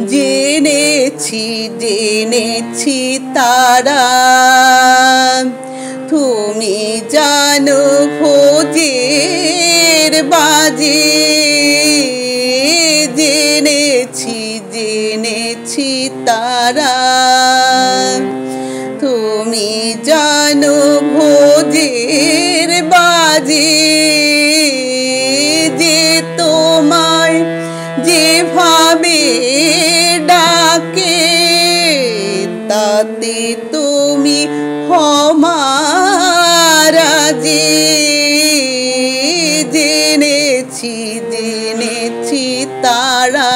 জেনেছি জেনেছি তারা তুমি জানো ভোজের বাজে জেনেছি জেনেছি তারা তুমি জানো ভোজের বাজে যে তোমায় যেভাবে ডাকে তাতে তুমি হমারাজে জেনেছি জেনেছি তারা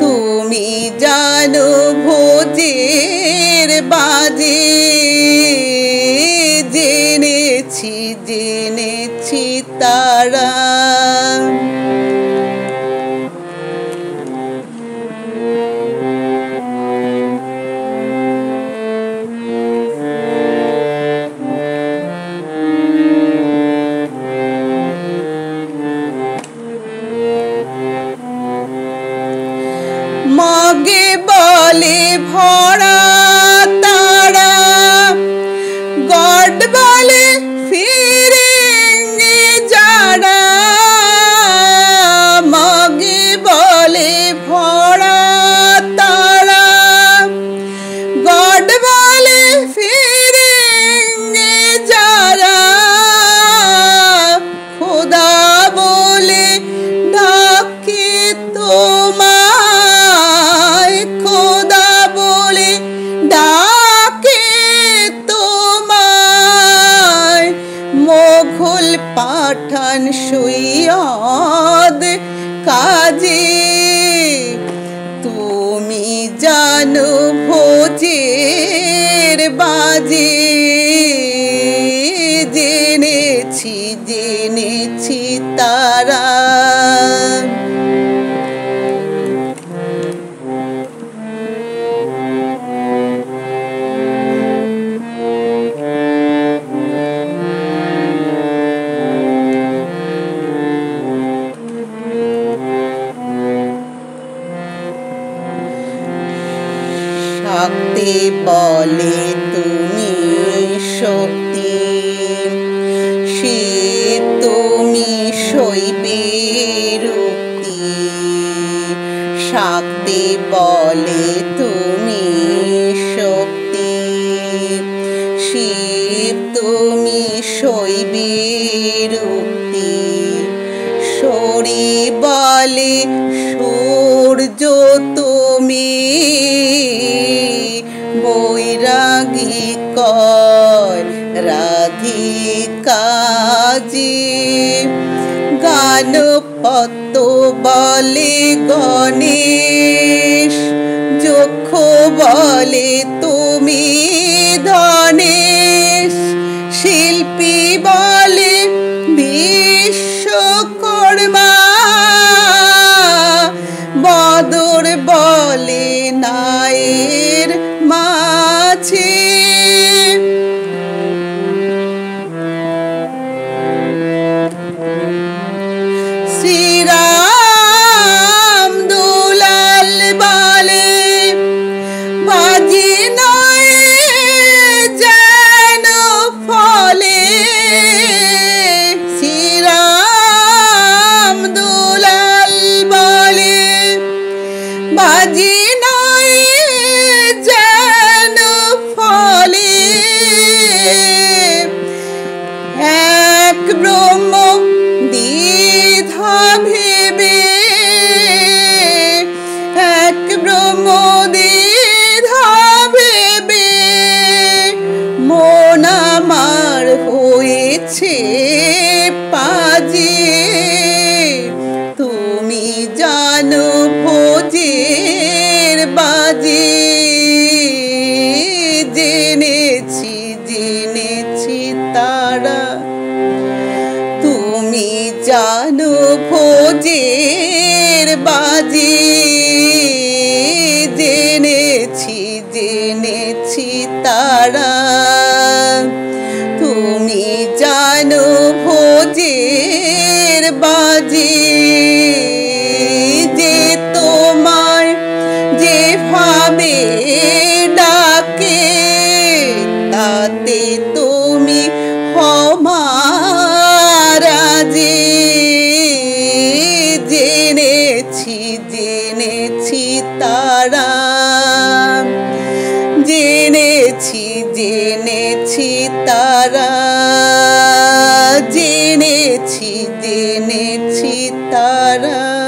তুমি জানো ভোজের বাজে জেনেছি জেনেছি তারা মগে বলে ভরা তারা গড বলে ফিরেঙ্গে যারা মগে বলে ভরা তারা গড বলে ফিরেঙ্গে যারা খোদা বলে ডাকে তোমায় খোদা বলে ডাকে তোমায় মোঘল পাঠান সৈয়দ কাজী তুমি জানো ভোজের বাজে জেনেছি জেনেছি তারা শক্তি বলে তুমি শক্তি শীত তুমি শৈবে রুক্তি শক্তি বলে তুমি শক্তি শীত তুমি শৈবে রুক্তি শরী বলে সূর্য তুমি বৈরাগী কয় রাধিকা জি গানপত্য বলে গণেশ যক্ষ বলে তুমি ধনেশ শিল্পী বলে বিশ্বকর্মা বদর বলে নায়ের মাছি শ্রীরাম দুলাল বলে বাজি নয় যেন ফলে শ্রীরাম দুলাল বলে বাজি নয় যেন ফলে এক ব্রহ্ম দ্বিধা ভেবে এক ব্রহ্ম দ্বিধা ভেবে মন আমার হয়েছে পাজি তুমি জানো ভোজের বাজে জেনেছি জেনেছি তারা তুমি জানো ভোজের বাজে জেনেছি জেনেছি তারা তুমি জানো ভোজের বাজে যে তো তারা জেনেছি জেনেছি তারা জেনেছি জেনেছি তারা